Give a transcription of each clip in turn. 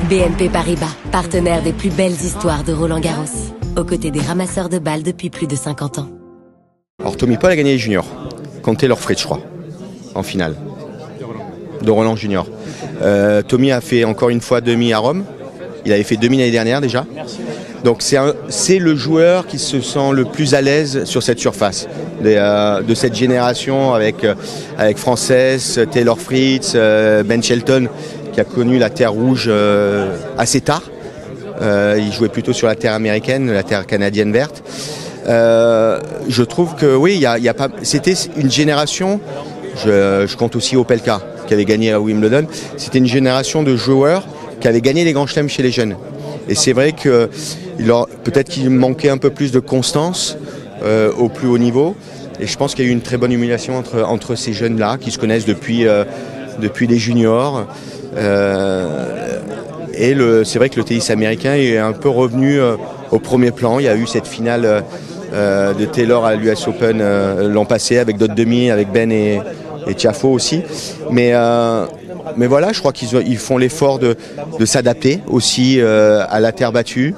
BNP Paribas, partenaire des plus belles histoires de Roland-Garros, aux côtés des ramasseurs de balles depuis plus de 50 ans. Alors Tommy Paul a gagné les juniors, contre Taylor Fritz je crois, en finale, de Roland Junior. Tommy a fait encore une fois demi à Rome, il avait fait demi l'année dernière déjà. Donc c'est le joueur qui se sent le plus à l'aise sur cette surface, de cette génération avec Frances, Taylor Fritz, Ben Shelton, qui a connu la terre rouge assez tard. Il jouait plutôt sur la terre américaine, la terre canadienne verte. Je trouve que oui, c'était une génération, je compte aussi Opelka, qui avait gagné à Wimbledon, c'était une génération de joueurs qui avaient gagné les grands chelems chez les jeunes. Et c'est vrai que peut-être qu'il manquait un peu plus de constance au plus haut niveau. Et je pense qu'il y a eu une très bonne émulation entre ces jeunes-là, qui se connaissent depuis les juniors. Et c'est vrai que le tennis américain est un peu revenu au premier plan. Il y a eu cette finale de Taylor à l'US Open l'an passé, avec d'autres demi, avec Ben et Tiafoe aussi. Mais voilà, je crois qu'ils font l'effort de s'adapter aussi à la terre battue.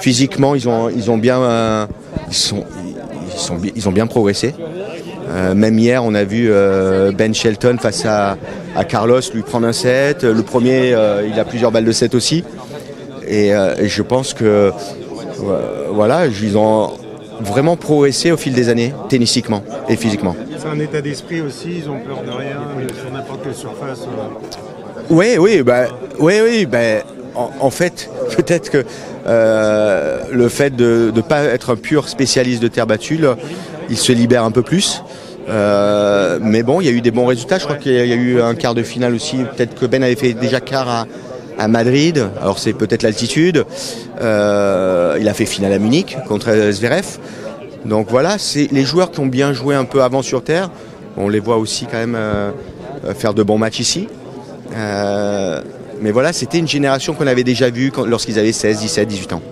Physiquement, ils ont bien progressé. Même hier, on a vu Ben Shelton face à Carlos lui prendre un set. Le premier, il a plusieurs balles de set aussi. Et je pense que voilà, ils ont vraiment progressé au fil des années, tennistiquement et physiquement. C'est un état d'esprit aussi, ils ont peur de rien sur n'importe quelle surface. Oui, en fait, peut-être que le fait de ne pas être un pur spécialiste de terre battue, là, il se libère un peu plus. Mais bon, il y a eu des bons résultats. Je crois qu'il y a eu un quart de finale aussi. Peut-être que Ben avait fait déjà quart à Madrid. Alors c'est peut-être l'altitude. Il a fait finale à Munich contre Zverev. Donc voilà, c'est les joueurs qui ont bien joué un peu avant sur terre. On les voit aussi quand même faire de bons matchs ici. Mais voilà, c'était une génération qu'on avait déjà vue lorsqu'ils avaient 16, 17, 18 ans.